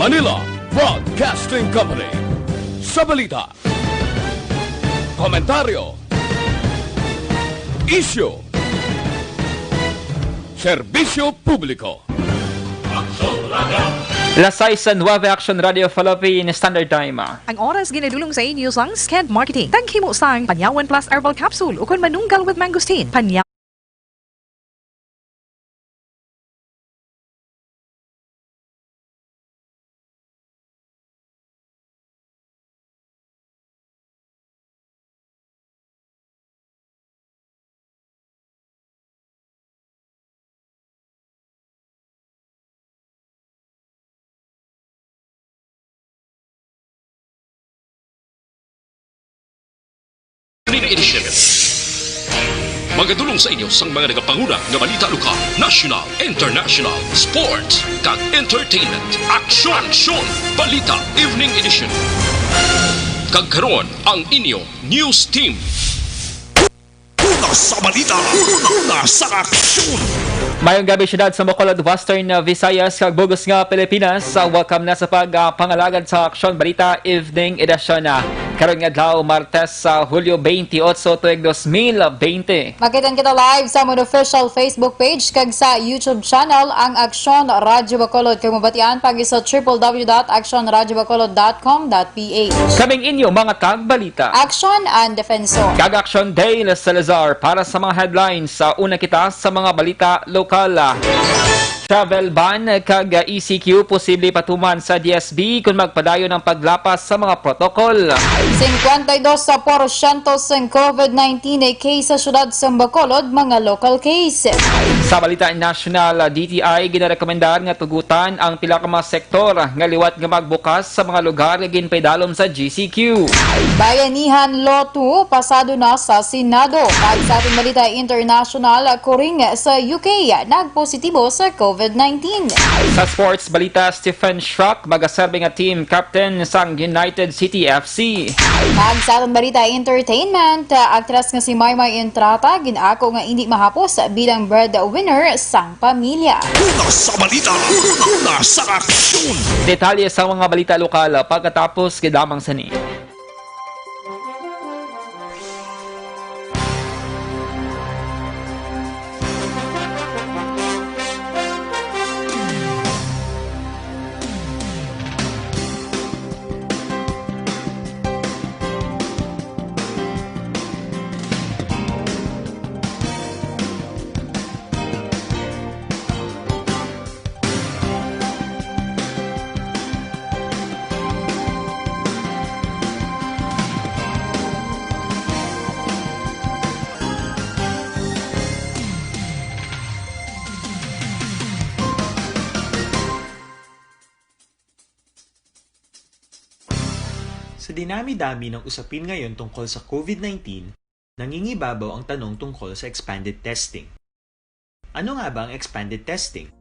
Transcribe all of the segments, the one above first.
Manila Broadcasting Company. Sa balita, komentaryo, isyu, serbisyo publiko. Las 6:09 Action Radio Philippine Standard Time. Ang oras ginadulong sa inyo sang Sked Marketing. Tagkimo sang Panyawan Plus Herbal Capsule ukon manunggal with mangosteen. Edition. Magadulong sa inyo sang mga nagapanguna nga balita lokal, national, international, sports, kag entertainment. Aksyon! Balita Evening Edition. Kag karon ang inyo news team. Una sa balita, una sa aksyon. Mayong gabi syudad sa Bacolod, Western Visayas, kag Bugos nga Pilipinas. Welcome na sa pagpangalagad sa Aksyon Balita Evening Edition. Karon nga adlaw Martes sa Hulyo 28 tuig 2020. Makitan kita live sa among official Facebook page kag sa YouTube channel ang Aksyon Radyo Bacolod. Kag mabatian pagi sa www.actionradyobacolod.com.ph. Kaming inyo mga kagbalita. Aksyon and Defensor. Kag Aksyon Day Salazar para sa mga headlines sa una kita sa mga balita lokal. Travel ban kag ECQ posible patuman sa DSB kung magpadayon ng paglapas sa mga protokol. 52% sa COVID-19 ay case sa syudad sa Bacolod, mga local case. Sa balita national, DTI ginarekomendar nga tugutan ang pila ka mga sektor nga liwat nga magbukas sa mga lugar nga ginpaydalom sa GCQ. Bayanihan Law 2 pasado na sa Senado. Kag sa ating balita international, kuring sa UK nagpositibo sa COVID-19. Sa sports balita, Stephen Schrock magaserbe nga team captain sang United City FC. Kag sa ating balita entertainment, actress nga si Maymay Entrata ginako nga hindi mahapos bilang breadwinner sang pamilya. Una sa balita, una sa aksyon. Detalye sa mga balita lokal pagkatapos gidamang sani. Sa dinami-dami ng usapin ngayon tungkol sa COVID-19, nangingibabaw ang tanong tungkol sa expanded testing. Ano nga ba ang expanded testing?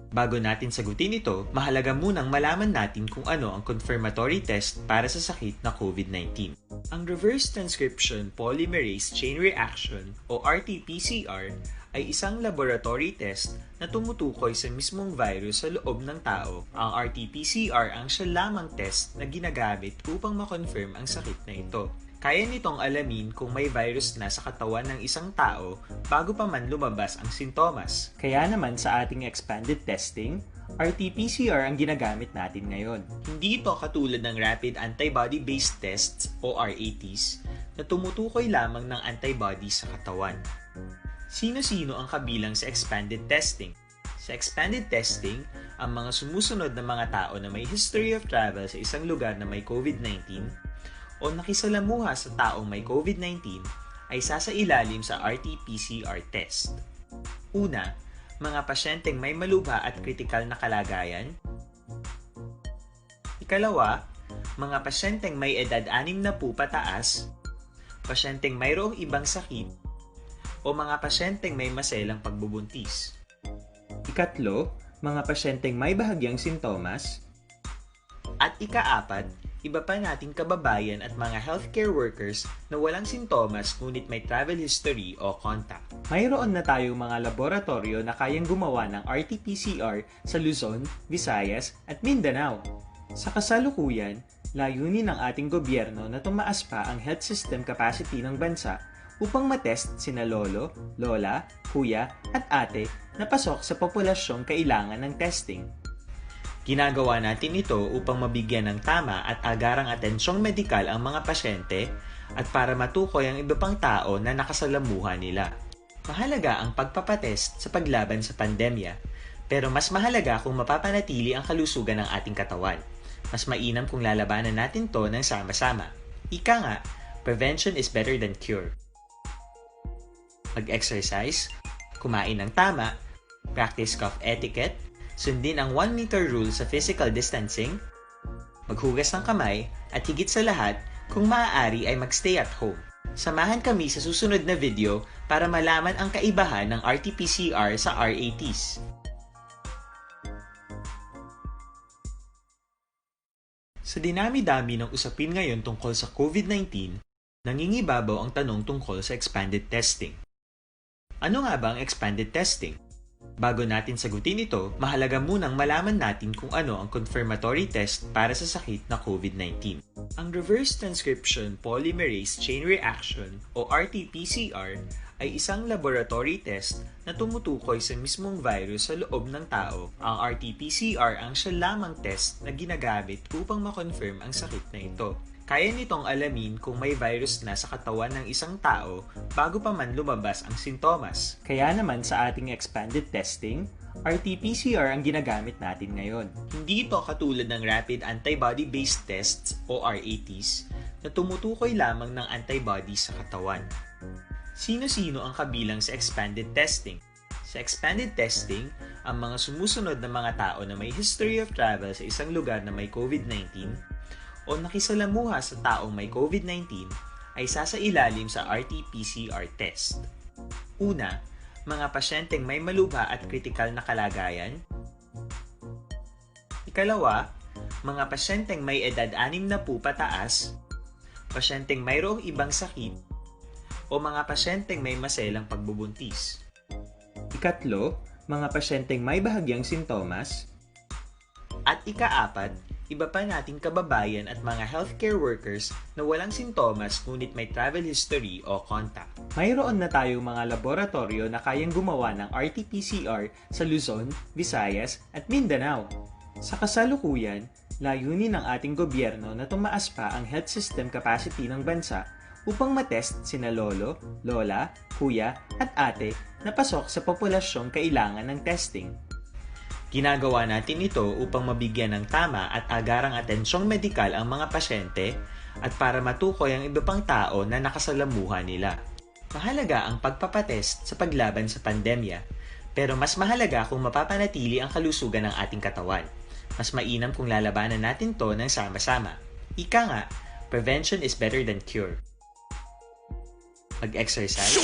Bago natin sagutin ito, mahalaga munang malaman natin kung ano ang confirmatory test para sa sakit na COVID-19. Ang reverse transcription polymerase chain reaction o RT-PCR ay isang laboratory test na tumutukoy sa mismong virus sa loob ng tao. Ang RT-PCR ang siya lamang test na ginagamit upang makonfirm ang sakit na ito. Kaya nitong alamin kung may virus na sa katawan ng isang tao bago pa man lumabas ang sintomas. Kaya naman sa ating expanded testing, RT-PCR ang ginagamit natin ngayon. Hindi ito katulad ng rapid antibody-based tests o RATs na tumutukoy lamang ng antibodies sa katawan. Sino-sino ang kabilang sa expanded testing? Sa expanded testing, ang mga sumusunod na mga tao na may history of travel sa isang lugar na may COVID-19 o nakisalamuha sa taong may COVID-19 ay sasailalim sa RT-PCR test. Una, mga pasyenteng may malubha at kritikal na kalagayan. Ikalawa, mga pasyenteng may edad 60 pataas, pasyenteng mayroong ibang sakit, o mga pasyenteng may maselang pagbubuntis. Ikatlo, mga pasyenteng may bahagyang sintomas. At ikaapat, iba pa nating kababayan at mga healthcare workers na walang sintomas ngunit may travel history o contact. Mayroon na tayong mga laboratorio na kayang gumawa ng RT-PCR sa Luzon, Visayas at Mindanao. Sa kasalukuyan, layunin ng ating gobyerno na tumaas pa ang health system capacity ng bansa upang matest sina lolo, lola, kuya at ate na pasok sa populasyong kailangan ng testing. Ginagawa natin ito upang mabigyan ng tama at agarang atensyong medikal ang mga pasyente at para matukoy ang iba pang tao na nakasalamuha nila. Mahalaga ang pagpapatest sa paglaban sa pandemya, pero mas mahalaga kung mapapanatili ang kalusugan ng ating katawan. Mas mainam kung lalabanan natin to ng sama-sama. Ika nga, prevention is better than cure. Mag-exercise, kumain ng tama, practice cough etiquette, sundin ang 1 meter rule sa physical distancing, maghugas ng kamay, at higit sa lahat, kung maaari ay magstay at home. Samahan kami sa susunod na video para malaman ang kaibahan ng RT-PCR sa RATs. Sa dinami-dami ng usapin ngayon tungkol sa COVID-19, nangingibabaw ang tanong tungkol sa expanded testing. Ano nga ba ang expanded testing? Bago natin sagutin ito, mahalaga munang malaman natin kung ano ang confirmatory test para sa sakit na COVID-19. Ang Reverse Transcription Polymerase Chain Reaction o RT-PCR ay isang laboratory test na tumutukoy sa mismong virus sa loob ng tao. Ang RT-PCR ang siya lamang test na ginagamit upang makonfirm ang sakit na ito. Kaya nitong alamin kung may virus na sa katawan ng isang tao bago pa man lumabas ang sintomas. Kaya naman sa ating expanded testing, RT-PCR ang ginagamit natin ngayon. Hindi ito katulad ng Rapid Antibody-Based Tests o RATs na tumutukoy lamang ng antibodies sa katawan. Sino-sino ang kabilang sa expanded testing? Sa expanded testing, ang mga sumusunod na mga tao na may history of travel sa isang lugar na may COVID-19 o nakisalamuha sa taong may COVID-19 ay sasailalim sa RT-PCR test. Una, mga pasyenteng may malubha at kritikal na kalagayan. Ikalawa, mga pasyenteng may edad 60 pataas, pasyenteng mayroong ibang sakit, o mga pasyenteng may maselang pagbubuntis. Ikatlo, mga pasyenteng may bahagyang sintomas. At ikaapat, iba pa nating kababayan at mga healthcare workers na walang sintomas ngunit may travel history o contact. Mayroon na tayong mga laboratorio na kayang gumawa ng RT-PCR sa Luzon, Visayas at Mindanao. Sa kasalukuyan, layunin ng ating gobyerno na tumaas pa ang health system capacity ng bansa upang matest sina lolo, lola, kuya at ate na pasok sa populasyong kailangan ng testing. Ginagawa natin ito upang mabigyan ng tama at agarang atensyong medikal ang mga pasyente at para matukoy ang iba pang tao na nakasalamuha nila. Mahalaga ang pagpapatest sa paglaban sa pandemya, pero mas mahalaga kung mapapanatili ang kalusugan ng ating katawan. Mas mainam kung lalabanan natin to ng sama-sama. Ika nga, prevention is better than cure. Mag-exercise.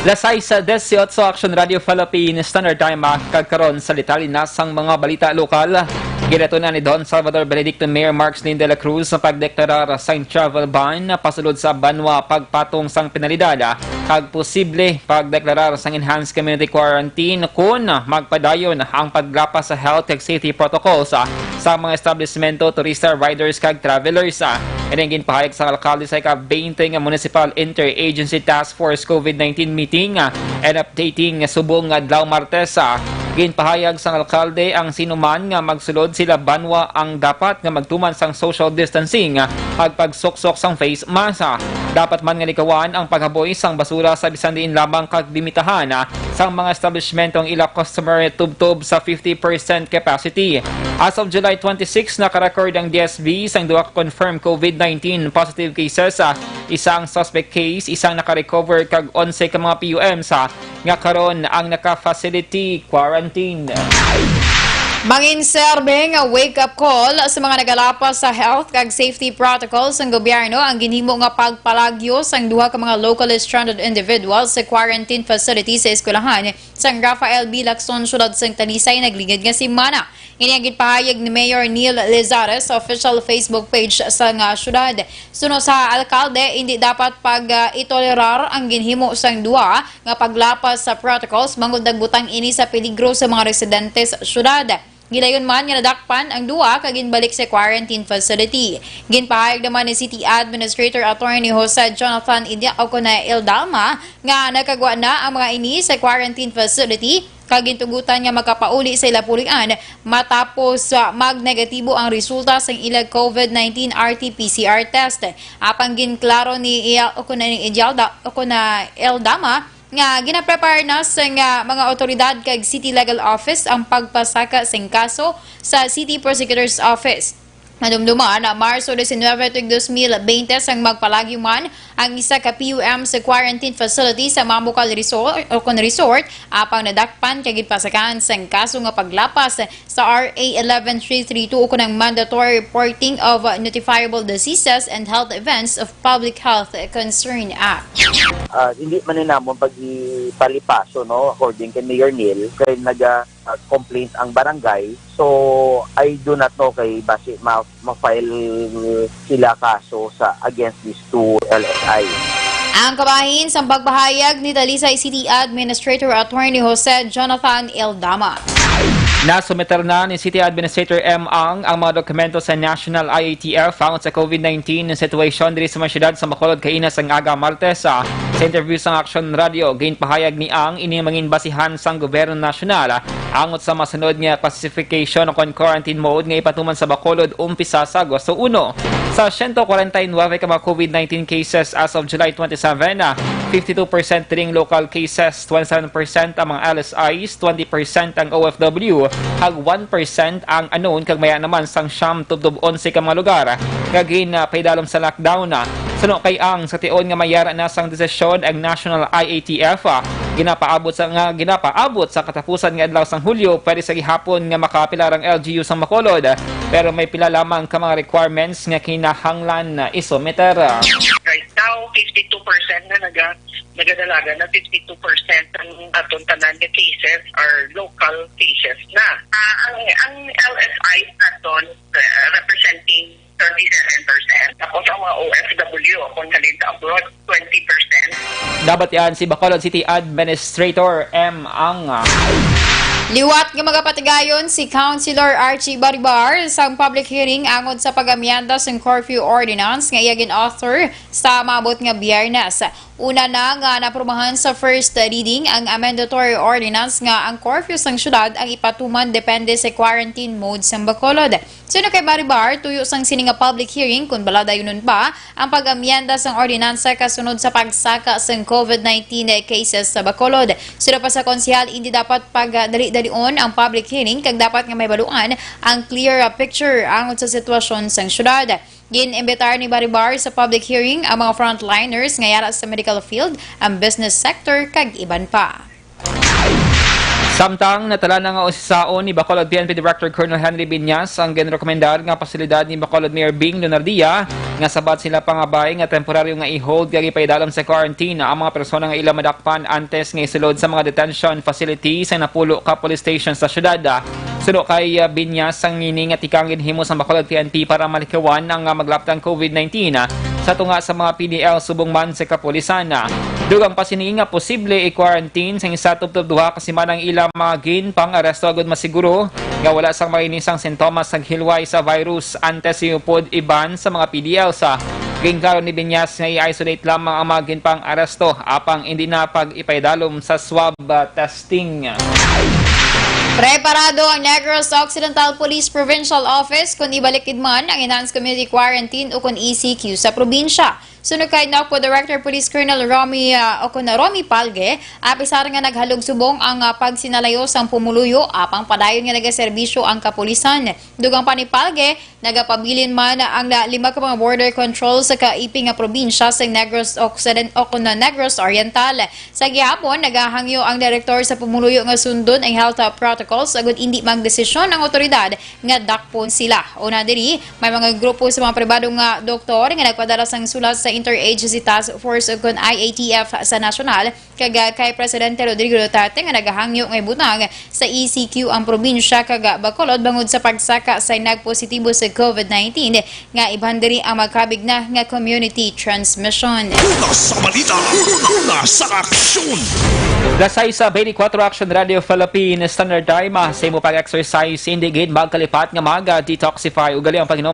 Lasay sa 18 Action Radio Philippines Standard Time kagkaron sa litalin-nasang mga balita lokal. Ginatunan ni Don Salvador Benedicto Mayor Marks Lynn de la Cruz sa pagdeklarar sa travel ban pasulod sa banwa pagpatong sang penalidad kag posible pagdeklarar sang enhanced community quarantine kung magpadayon ang paggrapa sa health and safety protocols sa mga establishmento, turista, riders kag travelers. Inengin pahayag sa alkalde sa ika-20 Municipal Interagency Task Force COVID-19 meeting and updating subong adlaw Martes. Ginpahayag sa alkalde ang sinuman nga magsulod sila banwa ang dapat nga magtuman sang social distancing ag pagsuksok sang face mask. Dapat man nga likawan ang paghaboy sang basura sa bisan diin lamang kag limitahan sang mga establishmentong ila customer tubtob sa 50% capacity. As of July 26, nakarecord ang DSV sang duha ka confirmed COVID-19 positive cases, isang suspect case, isang naka-recover kag 11 ka mga PUMs nga karon ang naka-facility quarantine. Manginserbe nga wake-up call sa mga nagalapas sa health kag safety protocols ng gobyerno ang ginhimo nga pagpalagyo sang duha ka mga locally stranded individuals sa quarantine facility sa eskwelahan sang Rafael B. Lacson syudad sang Talisay nagligid nga semana. Ini ang gipahayag ni Mayor Neil Lizares sa official Facebook page sa nga syudad. Suno sa alkalde, hindi dapat itolerar ang ginhimo sang duha nga paglapas sa protocols mangod nagbutang ini sa peligro sa mga residente sa syudad. Gilayon man nga nadakpan ang duwa kag ginbalik sa quarantine facility. Ginpahayag naman ni City Administrator Attorney Jose Jonathan Eldalma nga nakagwa na ang mga ini sa quarantine facility kag gintugutan nga makapauli sa ila pulian matapos magnegatibo ang resulta sa ilang COVID-19 RT-PCR test. Apang ginklaro ni Eldama nga ginaprepare na sa mga otoridad kag City Legal Office ang pagpasaka sa kaso sa City Prosecutor's Office. Madumduman na Marso 19, 2020 sang magpalagyo man ang isa ka PUM sa quarantine facility sa Mambucal Resort apang nadakpan kag gipasakahan sang kaso nga paglapas sa RA 11332 ukon ang mandatory reporting of notifiable diseases and health events of Public Health Concern Act. Hindi man namon pagipalipaso no according kay Mayor Neil kay nag-complaint ang barangay, so I do not know kay base ma-file sila kaso sa against these two LSI. Ang kabahin sa pagbahayag ni Talisay City Administrator Attorney Jose Jonathan Eldama. Nasumiter na ni City Administrator M. ang mga dokumento sa National IATF found sa COVID-19 situation diri sa mga syudad sa Bacolod kainas ang aga Martes. Sa interview sa Action Radio, ginpahayag ni ang ini mangin basihan sang gobyerno nasyonal angot sa masunod nga classification o quarantine mode nga ipatuman sa Bacolod umpisa sa Agosto 1. Sa 149 ka mga COVID-19 cases as of July 27, 52% ring local cases, 27% ang mga LSIs, 20% ang OFW, hag 1% ang unknown kag maya naman sang siyam tubdob 11 ka mga lugar kagin paidalom sa lockdown. Suno kay ang sa tion nga mayara na sang desisyon ang National IATF ginapaabot sa katapusan nga adlaw sang Hulyo pwede sa gihapon nga makapilar ang LGU sang Bacolod pero may pila lamang ka mga requirements nga kinahanglan na isumiter. Right now 52% na nagadalaga na 52% ang atong tanan nga cases are local cases na. Ang LSI naton representing 37%. Tapos ang mga OFW kung halin abroad 20%. Dapat yan si Bacolod City Administrator M. ang Liwat nga magapatigayon si Councilor Archie Baribar sa public hearing angod sa pagamyanda sa curfew ordinance nga iyagin author sa maabot nga Biyernes. Una na nga naprumahan sa first reading ang mandatory ordinance nga ang curfew sang syudad ang ipatuman depende sa quarantine mode sa Bacolod. Sino kay Baribar, tuyo sang sini nga public hearing kung baladayonon pa ang pagamyanda sang ordinansa kasunod sa pagsaka sang COVID-19 cases sa Bacolod. Sino pa sa konsehal, hindi dapat pagdali-dalion ang public hearing kag dapat nga may baluan ang clear picture angod sa sitwasyon sang syudad. Gin-imbitar ni Baribar sa public hearing ang mga frontliners nga yara sa medical field, ang business sector kag iban pa. Samtang natala na nga usisaon ni Bacolod PNP Director Colonel Henry Biñas ang ginrekomendar nga pasilidad ni Bacolod Mayor Bing Lunardia nga sabat sila pangabay nga temporaryo nga i-hold kag ipaidalam sa quarantine ang mga persona nga ila madakpan antes nga isulod sa mga detention facilities sa napulo ka police station sa syudad. Suno kay Biñas ang ngini nga tikang ginhimo sa Bacolod PNP para malikawan ang maglaptang COVID-19 sa tunga sa mga PDL subong man sa kapulisan. Dugang pasini nga posible i-quarantine sa isa tubtob duha kasi manang ila magin pang aresto agad masiguro nga wala sang marinisang sintomas ng hilway sa virus antes iupod iban sa mga PDL sa ginkaron ni Biñas nga i-isolate lamang ang magin pang aresto apang hindi na pag-ipaidalom sa swab testing. Preparado ang Negros Occidental Police Provincial Office kung ibalikid man ang Enhanced Community Quarantine o kung ECQ sa probinsya. Sunod kay NACPO Director Police Colonel Romy Palge, apisar nga naghalog subong ang pagsinalayo sang pumuluyo apang padayon nga nagaserbisyo ang kapulisan. Dugang pa ni Palge, nagapabilin man ang 5 ka mga border control sa kaiping nga probinsya sa Negros Occident o Negros Oriental. Sa gihapon, nagahangyo ang direktor sa pumuluyo nga sundon ang health protocols agud hindi magdesisyon ang otoridad nga dakpon sila. Una diri, may mga grupo sa mga pribadong nga doktor nga nagpadala sang sulat sa Interagency Task Force ug IATF sa nasyonal kay Presidente Rodrigo Duterte nga nagahangyo nga ibutang sa ECQ ang probinsya kag Bacolod bangod sa pagsaka sa nagpositibo sa COVID-19 nga iban diri ang magkabig na nga community transmission. Una sa balita, una sa aksyon. Lasay sa 24 Action Radio Philippines Standard Time sa imo pag-exercise hindi gid magkalipat nga mag-detoxify ugali ang Panginoon.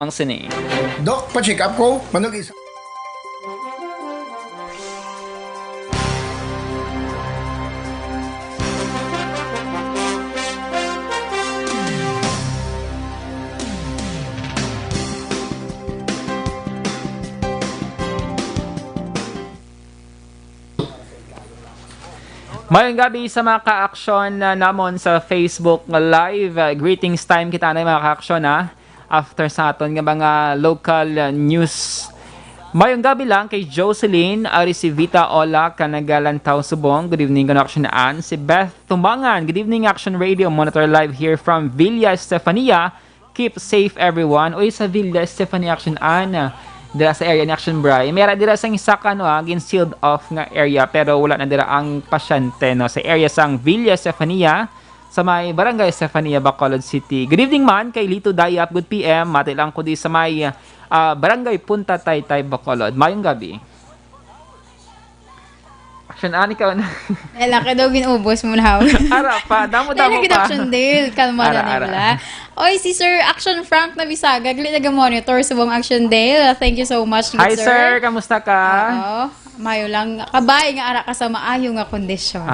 Ang sini. Dok, pa-check up ko. Manog isa. Mayong gabi sa mga ka-aksyon namon sa Facebook Live. Greetings time kita na mga ka-aksyon after sa aton nga mga local news. Mayong gabi lang kay Jocelyn Arisivita Ola Kanagalantaw Subong. Good evening Action An. Si Beth Tumbangan. Good evening Action Radio Monitor live here from Villa Estefania. Keep safe everyone. Uy sa Villa Estefania Action An. Dira sa area ni Action Bray. Meron dira sang isa ka sealed off nga area pero wala na dira ang pasyente sa area sang Villa Estefania sa may Barangay Estefania, Bacolod City. Good evening man kay Lito Dayap. Good PM. Mati lang ko di sa may Barangay Punta Taytay, Bacolod. Mayong gabi. Action ani ka na. Laki daw ginubos mo na. Ara pa, damo-damo pa. Action Dale, kalma na nila. Oy, si Sir Action Frank na Bisaga, gali naga-monitor sa buong Action Dale. Thank you so much, Hi sir, kamusta ka? Oo, mayo lang. Kabay nga ara ka sa maayo nga kondisyon.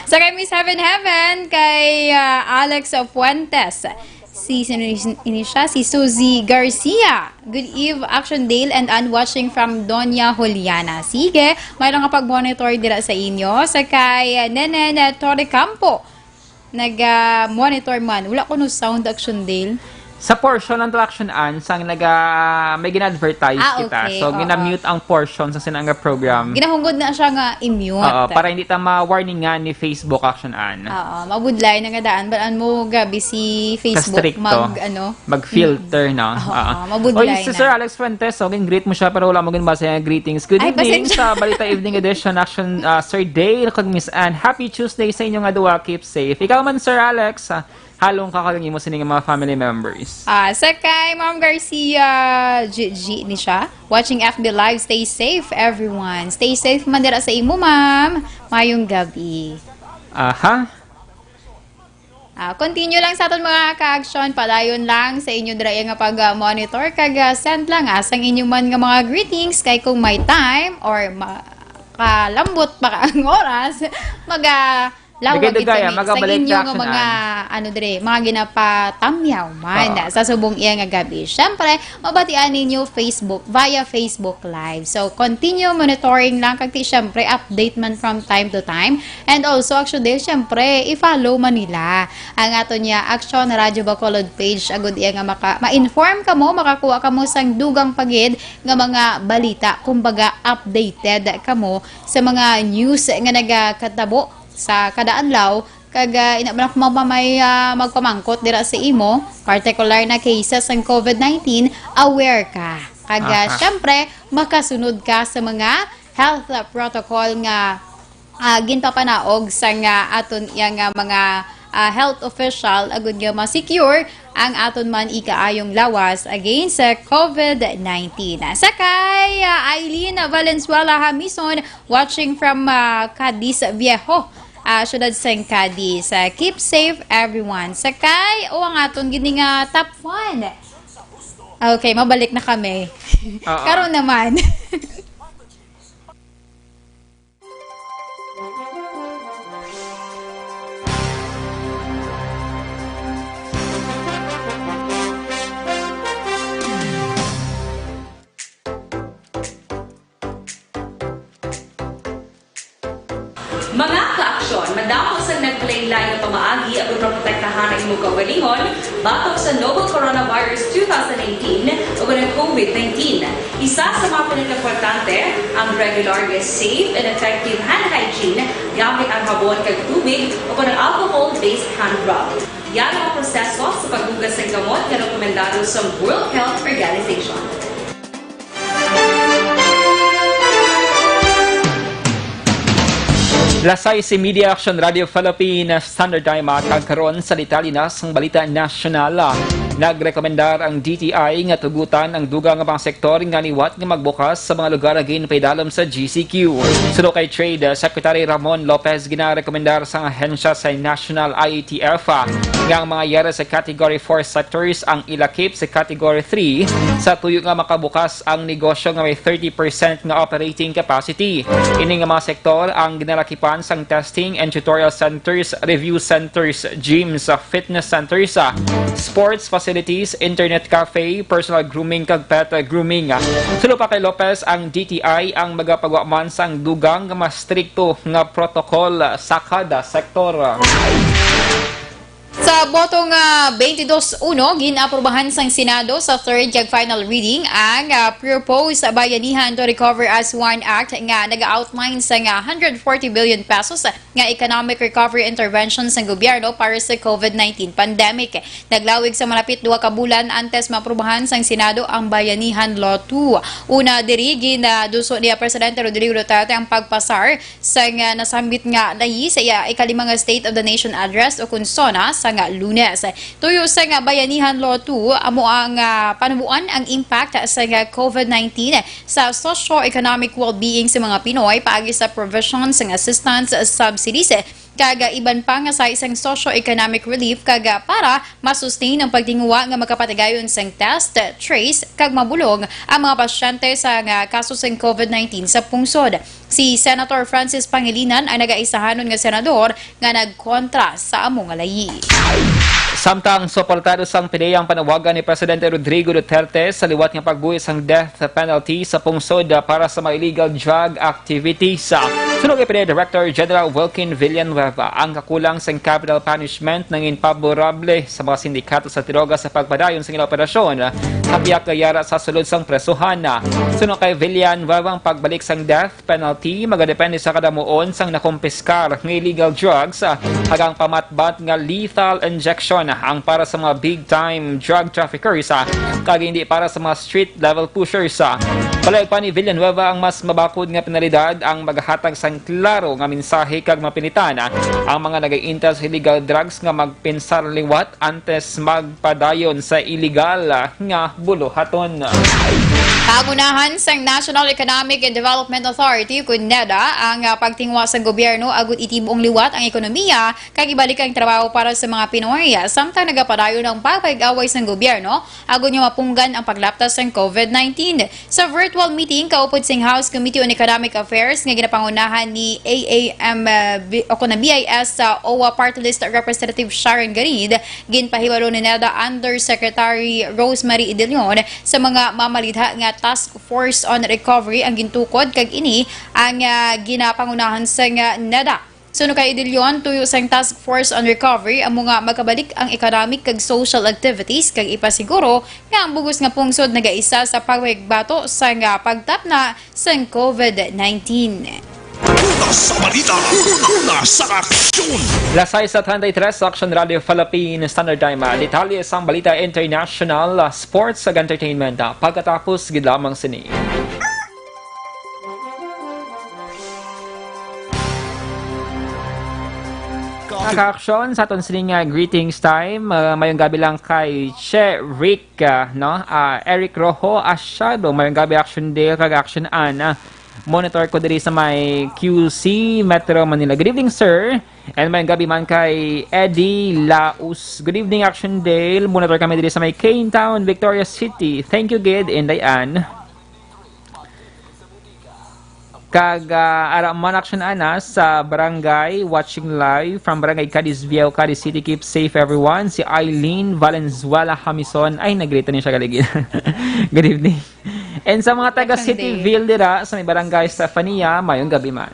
Sa kay Miss Heaven Heaven, kay Alex Fuentes. Si Suzy Garcia. Good eve, Action Dale and Ann watching from Doña Juliana. Sige, mayroon nga pag-monitor dira sa inyo. Sa kay Nenen Torre Campo. Nag-monitor man. Wala ko no sound, Action Dale. Sa portion ng Action An, sang may gina-advertise kita. Okay, So, gina-mute ang portion sa sinanga program. Ginahungod na siya nga i-mute. Para hindi ta ma-warning nga ni Facebook Action An. Mabudlay na nga daan. Balaan mo gabi si Facebook mag-filter na. Mabudlay si Sir Alex Fuentes, greet mo siya pero wala mo ginbasa yung greetings. Good evening sa Balita Evening Edition Action Sir Dale, kag Miss Ann. Happy Tuesday sa inyong adwa. Keep safe. Ikaw man Sir Alex, halong kakalingi mo sa mga family members. Sa kay Ma'am Garcia G ni siya. Watching FB Live. Stay safe, everyone. Stay safe man dira sa imo, ma'am. Mayong gabi. Continue lang sa aton mga ka-action. Padayon lang sa inyo dira nga pag-monitor. Kag-send lang asang inyo man nga mga greetings. Kay kung may time or kalambot pa ang oras, lawag Dagay-dagay, ito sa magabalik inyo nga reaction, mga mga ginapatamyaw man sa subong iya nga gabi. Syempre, mabatian ninyo Facebook via Facebook Live. So continue monitoring lang kag syempre update man from time to time. And also actually syempre i-follow man nila ang ato niya Action Radio Bacolod page agud iya nga ma-inform kamo, makakuha kamo sang dugang pagid nga mga balita, kumbaga updated kamo sa mga news nga nagakatabo sa kada adlaw kag inaman may magpamangkot dira sa imo particular na cases ng COVID-19, aware ka kag syempre makasunod ka sa mga health protocol nga ginpapanaog sa nga aton yang mga health official agud nga ma-secure ang aton man ikaayong lawas against sa COVID-19. Sakay Eileen Valenzuela Hamison watching from Cadiz Viejo. Syudad sang Cadiz. Keep safe everyone. Sakay o ang aton gini nga top 1. Okay, mabalik na kami. Karon naman. Mga ka-aksyon, madamo sa naglaylay na pamaagi at protektahan ang imong kaugalingon batok sa novel coronavirus 2018 o ng COVID-19. Isa sa mga pinaka-importante ang regular, safe, and effective hand hygiene gamit ang habon kag tubig o ng alcohol-based hand rub. Yan ang proseso sa paghugas ng gamot na rekomendado sa World Health Organization. Lasay si Media Action Radio Philippines Standard Time kagkaroon sa Italianas ng Balita Nasyonal. Nagrekomendar ang DTI nga tugutan ang dugang nga mga sektor nga niwat nga magbukas sa mga lugar agin paidalom sa GCQ. Suno kay Trade Secretary Ramon Lopez ginarekomendar sa ahensya sa National IATF nga ang mga yara sa Category 4 sectors ang ilakip sa Category 3 sa tuyo nga makabukas ang negosyo nga may 30% nga operating capacity. Ini nga mga sektor ang ginalakipan sang testing and tutorial centers, review centers, gyms, fitness centers, sports facilities, internet cafe, personal grooming kag pet grooming. Sulo pa kay Lopez, ang DTI ang magapagwaman sang dugang nga mas strikto nga protocol sa kada sektor. Sa botong 22-1, ginaaprubahan sang Senado sa third kag final reading ang proposed Bayanihan to Recover as One Act nga naga-outline sa 140 billion pesos nga economic recovery intervention sa gobyerno para sa COVID-19 pandemic. Naglawig sa malapit 2 ka bulan antes maaprubahan sang Senado ang Bayanihan Law 2. Una diri ginaduso niya Presidente Rodrigo Duterte ang pagpasar sa nasambit nga nayi sa ikalimang State of the Nation Address o kunsona sa nga Lunes. Tuyo sa nga Bayanihan Law 2 amo ang panubuan ang impact sa nga COVID-19 sa socio-economic well-being sa mga Pinoy paagi sa provisions ng assistance subsidies kaga iban pa nga sa isang socio-economic relief kaga para masustain ang pagtinguwa nga makapatigayon sang test, trace kag mabulong ang mga pasyente sa nga kaso sang COVID-19 sa pungsod. Si Senator Francis Pangilinan ay nagaisahanon nga senador nga nagkontra sa among alayi. Samtang suportado sang pinayang panawagan ni Presidente Rodrigo Duterte sa liwat nga pagbuhis ang death penalty sa pungsod para sa mga illegal drug activities. Sunog PDEA Director General Wilkin Villanueva ang kakulang sa capital punishment nang inpaborable sa mga sindikato sa tiroga sa pagpadayon sa ilang operasyon kabiyak gayara sa sulod sang presuhan. Sunog kay Villanueva ang pagbalik sang death penalty magadepende sa kadamuon sang nakumpiskar ng illegal drugs hagang pamatbat nga lethal injection ang para sa mga big-time drug traffickers kag hindi para sa mga street-level pushers. Palayag pa ni Villanueva ang mas mabakod nga penalidad ang maghatag sang klaro nga mensahe kag mapinitan ang mga nag-iintas sa illegal drugs nga magpinsar liwat antes magpadayon sa illegal nga buluhaton. Pangunahan sang National Economic and Development Authority kun NEDA ang pagtingwa sa gobyerno agud itibong liwat ang ekonomiya kag ibalik ang trabaho para sa mga Pinoy samtang nagapadayon ng pagpag-away sa gobyerno agud nga mapunggan ang paglaptas ng COVID-19. Sa virtual meeting kaupod sing House Committee on Economic Affairs nga ginapangunahan ni AAM o kuna BIS sa OWA Party List Representative Sharon Garid, ginpahibalo ni NEDA Undersecretary Rosemary Idelion sa mga mamalidha nga Task Force on Recovery ang gintukod kag ini ang ginapangunahan sa NEDA. Suno kay Idelion, tuyo sang Task Force on Recovery ang mga magkabalik ang economic kag social activities kag ipasiguro nga ang bugos nga pungsod nagaisa sa pagwigbato sa pagtapna sa COVID-19. Una sa balita, una sa aksyon. Lasay sa 33 sa Action Radio Philippine Standard Time. Detalye sa balita international, sports ag entertainment. Pagkatapos gid lamang sini. Ka-action sa aton sining greetings time. Mayong gabi lang kay Che Rick, no? Eric Rojo Asyado. Mayong gabi action day kag action ana. Monitor ko diri sa may QC Metro Manila. Good evening, sir. And may gabi man kay Eddie Laus. Good evening, Action Dale. Monitor kami diri sa may Cane Town, Victoria City. Thank you, Gid and Diane. Kag Araman Action Ana sa Barangay, watching live from Barangay Cadiz Viejo, Cadiz City. Keep safe, everyone. Si Eileen Valenzuela Hamison. Ay, nagrito niya siya kaligid. Good evening. And sa mga taga Cityville dira sa may Barangay Stefania, mayong gabi man.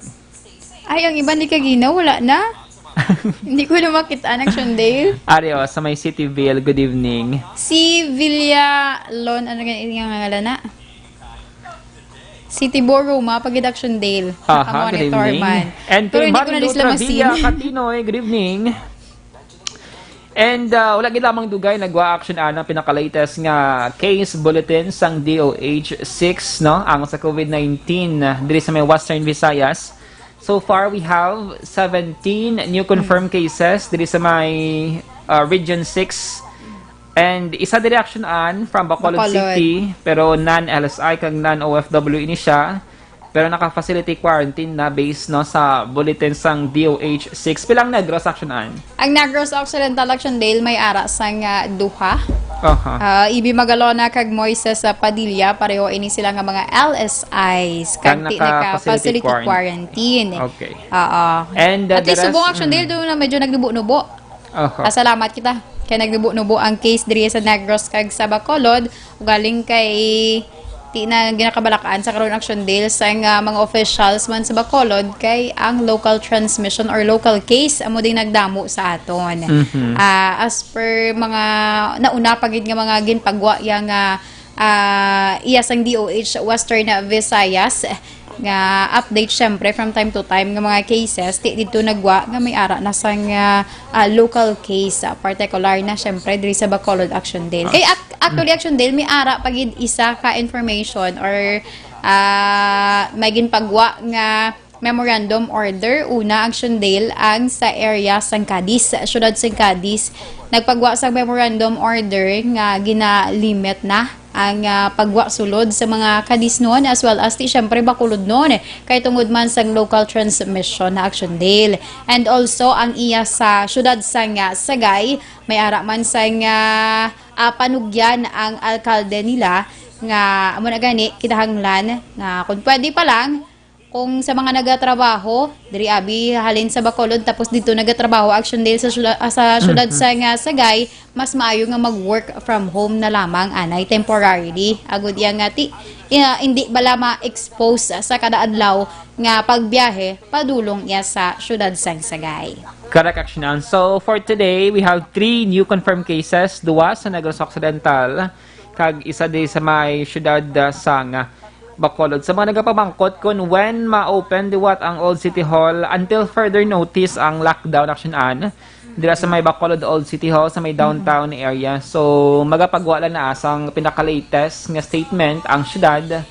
Ay, ang iba ni Kagina, wala na. Hindi ko na makita ng Shondale. Ario, sa may Cityville, good evening. Si Villa Lon, ano ganyan yung ngalan na? City Borough, mapagid Action Dale. Aha, good evening. Man. And Pero kay hindi ko na Marlo sila Travilla masin. Catinoy, good evening. And wala gid lamang dugay nagwa-action ana pinaka-latest nga case bulletin sang DOH-6 no ang sa COVID-19 diri sa may Western Visayas. So far we have 17 new confirmed cases diri sa may Region 6. And isa diri action an from Bacolod City pero non-LSI kag non-OFW ini siya. Pero naka-facility quarantine na based no sa bulletin sang DOH-6. Pilang Negros Action an? Ang Negros Occidental Action Dale may ara sang duha. Ibi Magalona kag Moises Padilla pareho ini sila nga mga LSIs kag naka-facility quarantine. Okay. And at least subong Action Dale doon na medyo nagnubo-nubo. Salamat kita. Kaya nagnubo-nubo ang case diri sa Negros kag sa Bacolod galing kay na ginakabalakaan sa karon Action Dale sa mga officials man sa Bacolod kay ang local transmission or local case amo ding nagdamo sa aton. As per mga nauna pagid nga mga ginpagwa yang iyas ang DOH Western Visayas nga update syempre from time to time nga mga cases dito nagwa nga may ara na sang local case particular na syempre diri sa Bacolod Action Dale. Kay actually Action Dale may ara pagid isa ka information or may ginpagwa nga memorandum order una Action Dale ang sa area sang Cadiz, sa syudad sang Cadiz nagpagwa sa memorandum order nga gina-limit na ang pagwa sulod sa mga Cadiz noon as well as syempre Bacolod noon kay tungod man sang local transmission na Action Dale. And also ang iya sa syudad sang Sagay may ara man sang panugyan ang alkalde nila nga amo na gani kinahanglan nga kung pwede pa lang kung sa mga nagatrabaho diri abi halin sa Bacolod tapos dito nagatrabaho Action Dale sa syudad sang Sagay mas maayo nga mag-work from home na lamang anay temporarily agud yang ngati hindi bala ma-expose sa kada adlaw nga pagbiyahe padulong iya sa syudad sang Sagay. Correct, Action An. So for today we have 3 new confirmed cases, duwa sa Negros Occidental kag isa di sa may syudad sang Bacolod. Sa mga nagapamangkot kung when ma-open diwat ang Old City Hall until further notice ang lockdown Action An dira sa may Bacolod Old City Hall sa may downtown area. So magapagwala na asang pinaka-latest nga statement ang syudad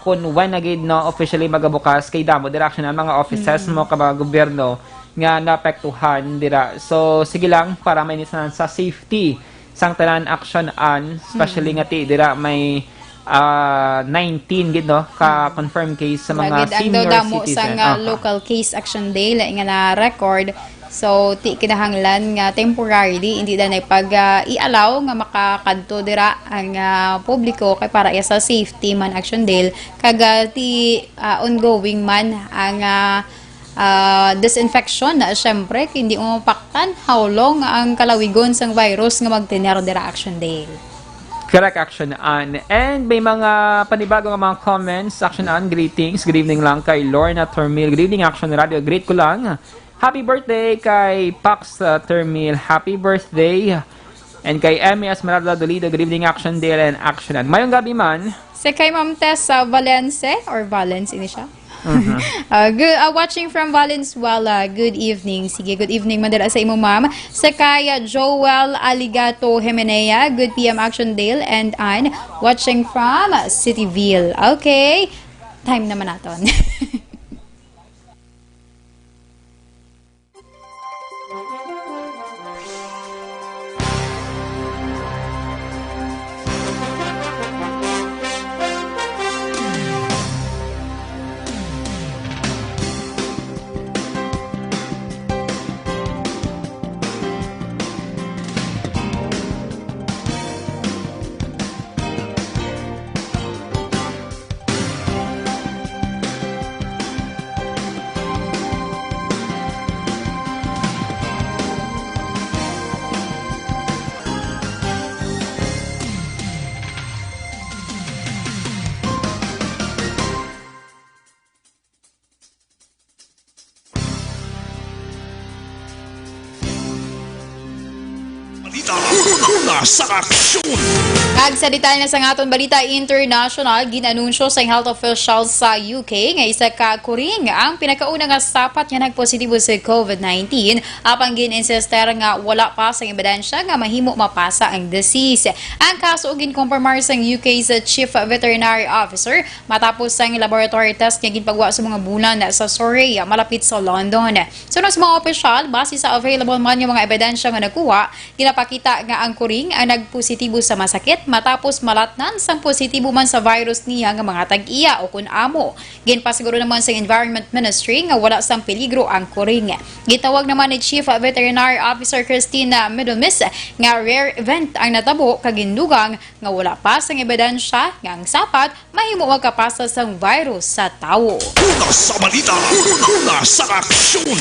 kung when agad no officially magabukas kay damo direction ang mga offices mo ka gobyerno nga naapektuhan dira. So sige lang para may nisan sa safety sang tanan Action An especially nga ti dira may 19 gid no ka confirmed case sa mga Lagid ang senior damo citizen. sa local case action day nga na record. So ti kinahanglan nga temporarily hindi na pag i-allow nga makakadto dira ang publiko kay para sa safety man action day kag ti ongoing man ang disinfection na syempre hindi mo mapaktan how long ang kalawigon sang virus nga magtener dira action day. Correct, Action Ann. And may mga panibago nga mga comments. Action Ann, greetings. Good evening lang kay Lorna Termil. Good evening, Action Radio. Great ko lang. Happy birthday kay Pax Termil. Happy birthday. And kay Emmy Esmeralda Dolido. Good evening, Action Dale and Action Ann. Mayong gabi man. Si kay Ma'am Tess Valence or Valence ini siya. Watching from Valenzuela, good evening. Sige, good evening madala sa imo ma'am. Sa kaya Joel Aligato Jimenea, good PM Action Dale and Ann, watching from Cityville. Okay, time naman naton. Balita una sa aksyon. Ag sa detalye na sa aton balita international, ginanunsyo sa health officials sa UK nga isa ka kuring ang pinakauna nga sapat nga nagpositibo sa COVID-19 apang gin-insister nga wala pa sa ebidensya nga mahimo mapasa ang disease. Ang kaso ginkompirmar sa UK's Chief Veterinary Officer matapos ang laboratory test nga ginpagwa sa mga bulan sa Surrey malapit sa London. Sunod sa mga opisyal, base sa available man yung mga ebidensya nga nakuha, ginapakita nga ang kuring ang nagpositibo sa masakit matapos malatnan sang positibo man sa virus niya nga mga tag-iya o kun amo. Ginpasiguro naman sa Environment Ministry nga wala sang peligro ang kuring. Gitawag naman ni Chief Veterinary Officer Christina Middlemis nga rare event ang natabo kagindugang nga wala pa sang ebidensya nga ang sapat mahimo magkapasa sang virus sa tawo. Una sa balita, una sa aksyon.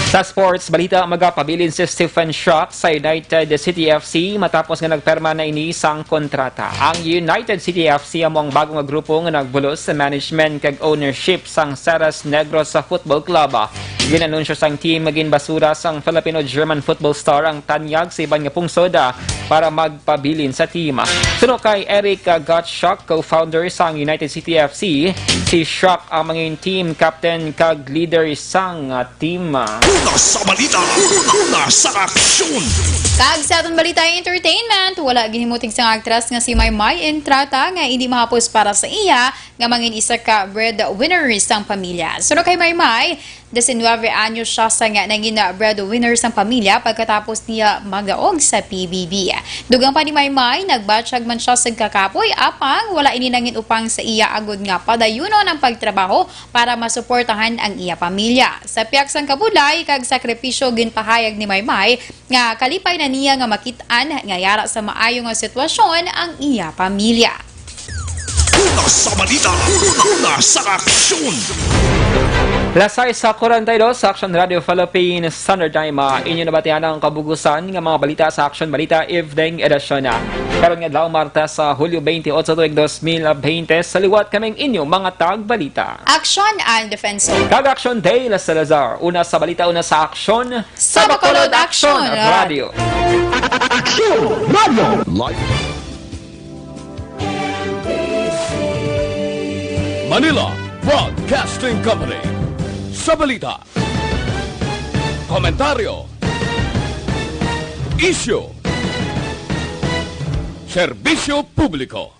Sa sports, balita magapabilin si Stephen Shock sa United City FC matapos nga nagperma na ini sang kontrata. Ang United City FC among bagong grupo nga nagbulos sa management kag ownership sang Ceres Negros sa Football Club. Ginanunsyo sang team maging basura sang Filipino-German football star ang tanyag sa iban nga pungsod para magpabilin sa team. Suno kay Eric Gottschalk, co-founder sang United City FC, si Shock ang maging team captain kag leader sang team. Una sa balita, una sa aksyon. Kag sa atong balita entertainment, wala ginimuting sang actress nga si Maymay Entrata nga hindi mahapos para sa iya nga mangin isa ka breadwinner sang pamilya. Suno kay Maymay, 19 anyos siya sa nga nangin breadwinner sang pamilya pagkatapos niya magdaog sa PBB. Dugang pa ni Maymay, nagbatsyag man siya sa kakapoy apang wala ini nangin upang sa iya agod nga padayuno ng pagtrabaho para masuportahan ang iya pamilya. Sa piyak sang kabulay kag sakripisyo ginpahayag ni Maymay nga kalipay na niya nga makitaan nga yara sa maayo nga sitwasyon ang iya pamilya. Una sa balita, una sa aksyon. Lasay sa 42 sa Action Radio Philippines Standard Time. Inyo nabatihan ang kabugusan ng mga balita sa Action Balita Evening Edition. Karon nga adlaw Martes sa Hulyo 28 tuig 2020 sa liwat kaming inyo mga tagbalita. Action and Defense. Kag Action Day La Salazar. Una sa balita, una sa Action. Sa Bacolod Action Radio. Action Radio. Live. Manila Broadcasting Company. Sa balita, komentaryo, isyu, serbisyo publiko.